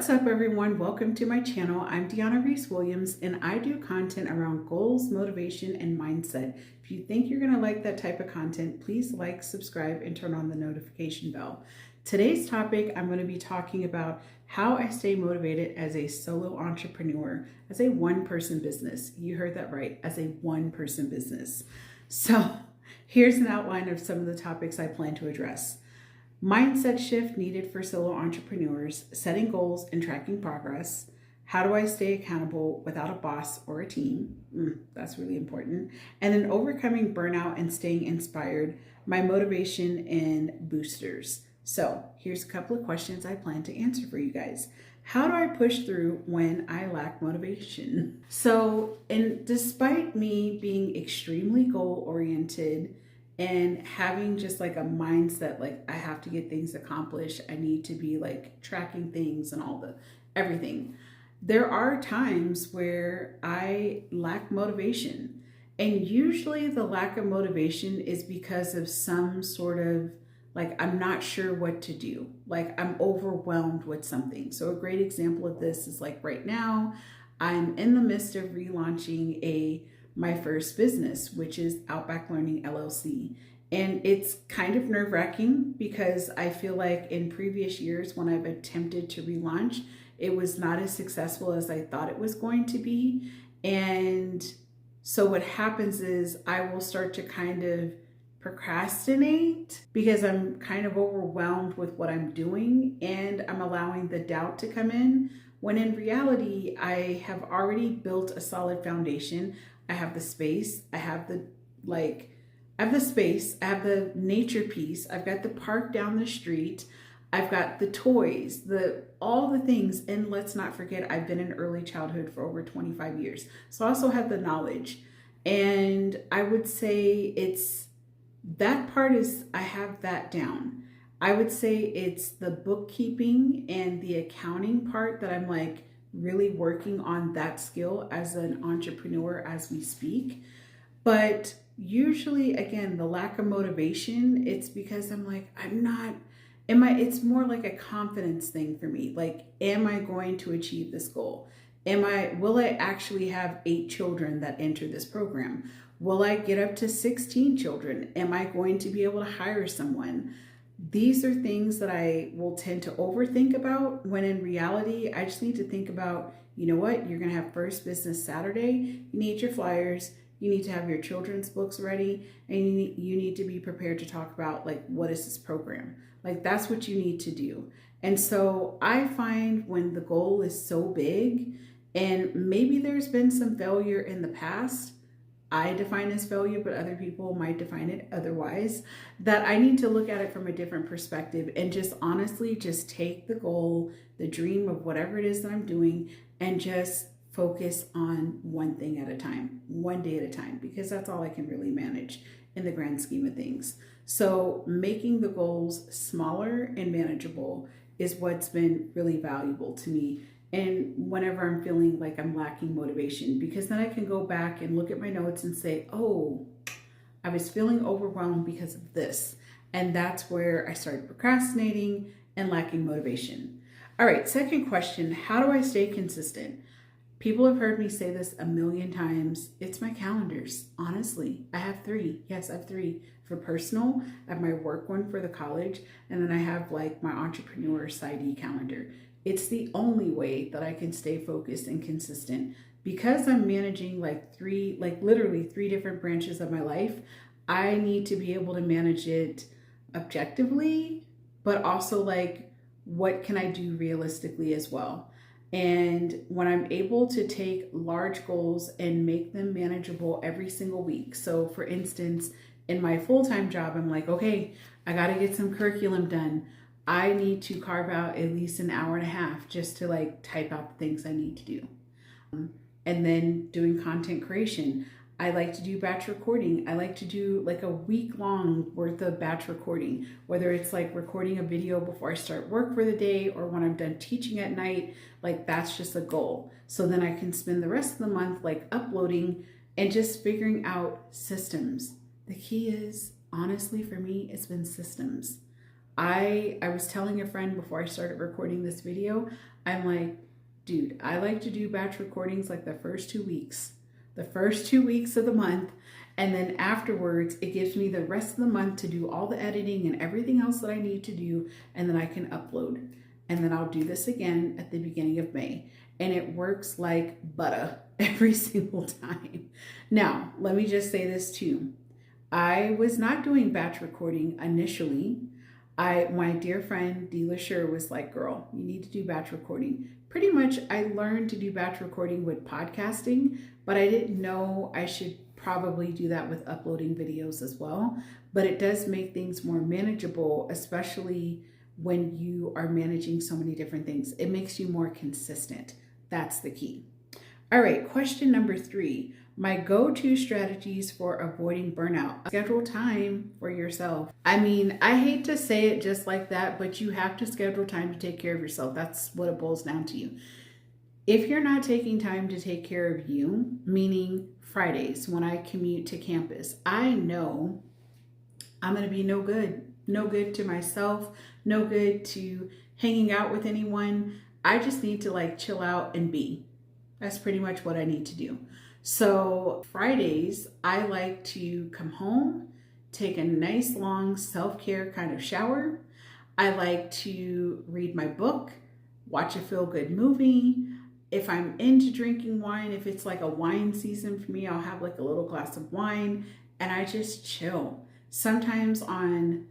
What's up, everyone? Welcome to my channel. I'm Deanna Reese Williams, and I do content around goals, motivation, and mindset. If you think you're going to like that type of content, please like, subscribe, and turn on the notification bell. Today's topic, I'm going to be talking about how I stay motivated as a solo entrepreneur, as a one-person business. You heard that right, as a one-person business. So here's an outline of some of the topics I plan to address. Mindset shift needed for solo entrepreneurs, setting goals and tracking progress. How do I stay accountable without a boss or a team? That's really important. And then overcoming burnout and staying inspired, my motivation and boosters. So here's a couple of questions I plan to answer for you guys. How do I push through when I lack motivation? And despite me being extremely goal-oriented, and having just like a mindset, like I have to get things accomplished, I need to be like tracking things and everything. There are times where I lack motivation. And usually the lack of motivation is because of some sort of like, I'm not sure what to do. Like I'm overwhelmed with something. So a great example of this is like right now, I'm in the midst of relaunching my first business, which is Outback Learning LLC. And it's kind of nerve-wracking because I feel like in previous years when I've attempted to relaunch, it was not as successful as I thought it was going to be. And so what happens is I will start to kind of procrastinate because I'm kind of overwhelmed with what I'm doing and I'm allowing the doubt to come in, when in reality, I have already built a solid foundation. I have the space, I have the space, I have the nature piece, I've got the park down the street, I've got the toys, all the things. And let's not forget, I've been in early childhood for over 25 years. So I also have the knowledge. And I would say I have that down. I would say it's the bookkeeping and the accounting part that I'm like really working on that skill as an entrepreneur as we speak. But usually, again, the lack of motivation, it's because I'm like, it's more like a confidence thing for me. Like, am I going to achieve this goal? Will I actually have 8 children that enter this program? Will I get up to 16 children? Am I going to be able to hire someone? These are things that I will tend to overthink about, when in reality, I just need to think about, you know what, you're going to have First Business Saturday. You need your flyers. You need to have your children's books ready, and you need to be prepared to talk about like, what is this program? Like that's what you need to do. And so I find when the goal is so big, and maybe there's been some failure in the past, I define as failure, but other people might define it otherwise, that I need to look at it from a different perspective and just honestly just take the goal, the dream of whatever it is that I'm doing, and just focus on one thing at a time, one day at a time, because that's all I can really manage in the grand scheme of things. So making the goals smaller and manageable is what's been really valuable to me. And whenever I'm feeling like I'm lacking motivation, because then I can go back and look at my notes and say, oh, I was feeling overwhelmed because of this. And that's where I started procrastinating and lacking motivation. All right, second question, how do I stay consistent? People have heard me say this a million times. It's my calendars. Honestly, I have 3. Yes, I have 3 for personal. I have my work one for the college, and then I have like my entrepreneur side calendar. It's the only way that I can stay focused and consistent. Because I'm managing literally 3 different branches of my life, I need to be able to manage it objectively, but also like, what can I do realistically as well? And when I'm able to take large goals and make them manageable every single week. So for instance, in my full-time job, I'm like, okay, I got to get some curriculum done. I need to carve out at least an hour and a half just to like type out the things I need to do. And then doing content creation. I like to do batch recording. I like to do like a week-long worth of batch recording, whether it's like recording a video before I start work for the day or when I'm done teaching at night. Like that's just a goal. So then I can spend the rest of the month like uploading and just figuring out systems. The key is, honestly, for me, it's been systems. I was telling a friend before I started recording this video, I'm like, dude, I like to do batch recordings like the first 2 weeks, the first 2 weeks of the month. And then afterwards, it gives me the rest of the month to do all the editing and everything else that I need to do. And then I can upload. And then I'll do this again at the beginning of May. And it works like butter every single time. Now, let me just say this too. I was not doing batch recording initially. My dear friend Dealer Sure was like, girl, you need to do batch recording. Pretty much I learned to do batch recording with podcasting, but I didn't know I should probably do that with uploading videos as well. But it does make things more manageable, especially when you are managing so many different things. It makes you more consistent. That's the key. All right, question number 3. My go-to strategies for avoiding burnout. Schedule time for yourself. I mean, I hate to say it just like that, but you have to schedule time to take care of yourself. That's what it boils down to you. If you're not taking time to take care of you, meaning Fridays when I commute to campus, I know I'm going to be no good to myself, no good to hanging out with anyone. I just need to like chill out and be. That's pretty much what I need to do. So Fridays, I like to come home, take a nice long self-care kind of shower. I like to read my book, watch a feel-good movie. If I'm into drinking wine, if it's like a wine season for me, I'll have like a little glass of wine and I just chill. Sometimes on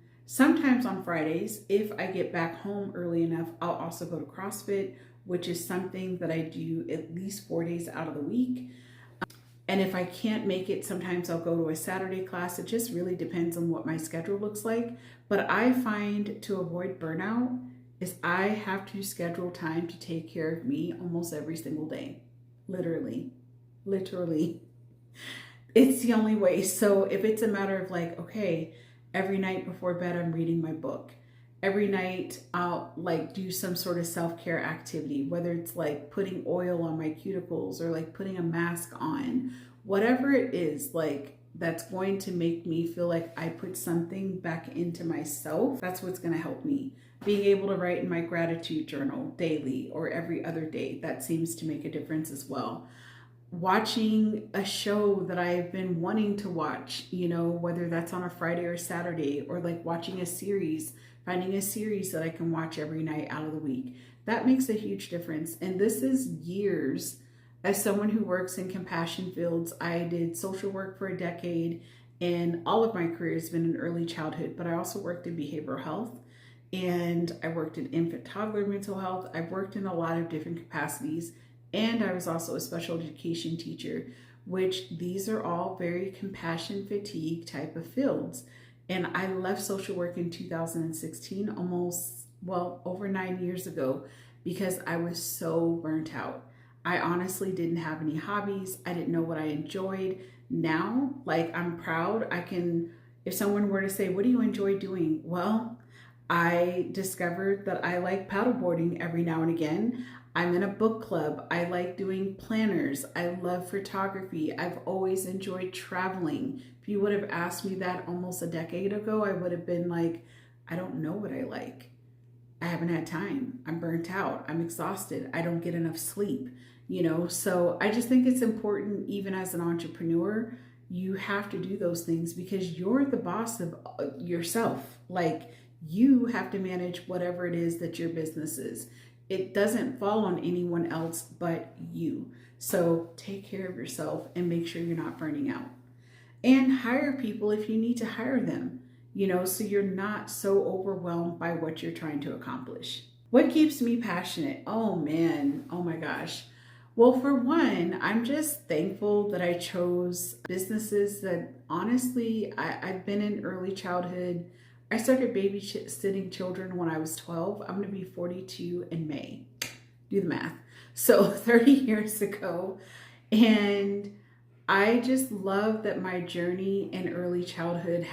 Fridays, if I get back home early enough, I'll also go to CrossFit, which is something that I do at least 4 days out of the week. And if I can't make it, sometimes I'll go to a Saturday class. It just really depends on what my schedule looks like. But I find to avoid burnout is I have to schedule time to take care of me almost every single day. Literally. It's the only way. So if it's a matter of like, okay, every night before bed, I'm reading my book. Every night I'll like do some sort of self-care activity, whether it's like putting oil on my cuticles or like putting a mask on, whatever it is, like that's going to make me feel like I put something back into myself. That's what's going to help me. Being able to write in my gratitude journal daily or every other day, that seems to make a difference as well. Watching a show that I've been wanting to watch, you know, whether that's on a Friday or Saturday, or like watching a series, finding a series that I can watch every night out of the week. That makes a huge difference. And this is years as someone who works in compassion fields. I did social work for a decade and all of my career has been in early childhood, but I also worked in behavioral health and I worked in infant toddler mental health. I've worked in a lot of different capacities. And I was also a special education teacher, which these are all very compassion fatigue type of fields. And I left social work in 2016, over 9 years ago, because I was so burnt out. I honestly didn't have any hobbies. I didn't know what I enjoyed. Now, like I'm proud. If someone were to say, what do you enjoy doing? Well, I discovered that I like paddleboarding every now and again. I'm in a book club. I like doing planners. I love photography. I've always enjoyed traveling. If you would have asked me that almost a decade ago, I would have been like, I don't know what I like. I haven't had time. I'm burnt out. I'm exhausted. I don't get enough sleep, So I just think it's important, even as an entrepreneur, you have to do those things because you're the boss of yourself. Like you have to manage whatever it is that your business is. It doesn't fall on anyone else but you. So take care of yourself and make sure you're not burning out. And hire people if you need to hire them, so you're not so overwhelmed by what you're trying to accomplish. What keeps me passionate? Oh man, oh my gosh. Well, for one, I'm just thankful that I chose businesses that honestly, I've been in early childhood. I started babysitting children when I was 12. I'm going to be 42 in May. Do the math. So 30 years ago. And I just love that my journey in early childhood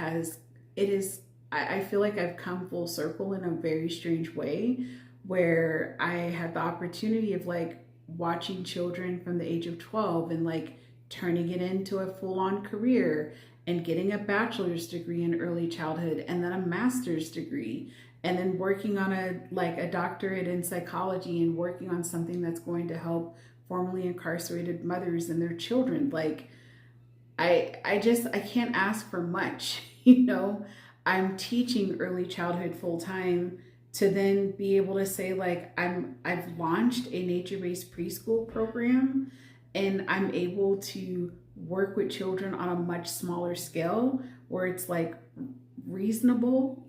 I feel like I've come full circle in a very strange way where I had the opportunity of like watching children from the age of 12 and like turning it into a full-on career and getting a bachelor's degree in early childhood and then a master's degree and then working on a doctorate in psychology and working on something that's going to help formerly incarcerated mothers and their children. Like I can't ask for much. I'm teaching early childhood full time to then be able to say like I've launched a nature-based preschool program and I'm able to work with children on a much smaller scale where it's like reasonable,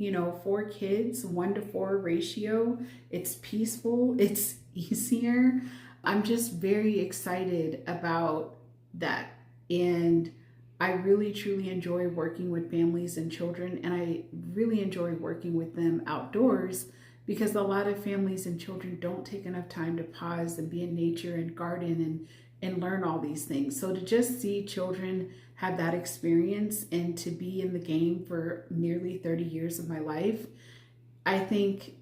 4 kids, 1-to-4 ratio. It's peaceful, it's easier. I'm just very excited about that. And I really truly enjoy working with families and children, and I really enjoy working with them outdoors because a lot of families and children don't take enough time to pause and be in nature and garden and learn all these things. So to just see children have that experience and to be in the game for nearly 30 years of my life, I think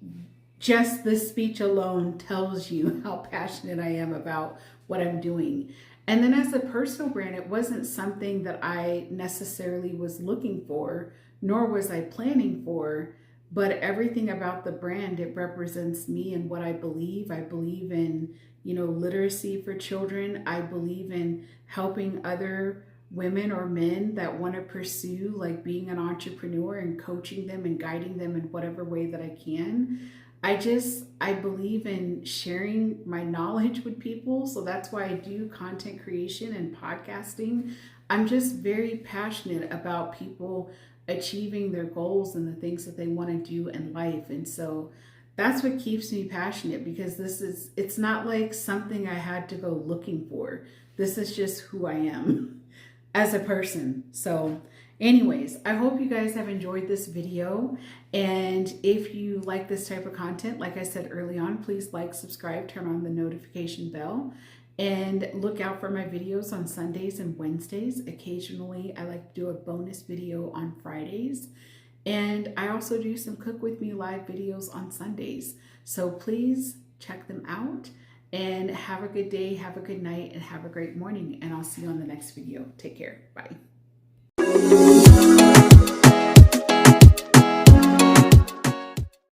just this speech alone tells you how passionate I am about what I'm doing. And then as a personal brand, it wasn't something that I necessarily was looking for, nor was I planning for, but everything about the brand, it represents me and what I believe. I believe in, literacy for children. I believe in helping other women or men that want to pursue like being an entrepreneur and coaching them and guiding them in whatever way that I can. I believe in sharing my knowledge with people. So that's why I do content creation and podcasting. I'm just very passionate about people achieving their goals and the things that they want to do in life. And so that's what keeps me passionate, because it's not like something I had to go looking for. This is just who I am as a person. So anyways, I hope you guys have enjoyed this video. And if you like this type of content, like I said early on, please like, subscribe, turn on the notification bell, and look out for my videos on Sundays and Wednesdays. Occasionally, I like to do a bonus video on Fridays. And I also do some Cook With Me live videos on Sundays. So please check them out and have a good day, have a good night, and have a great morning. And I'll see you on the next video. Take care. Bye.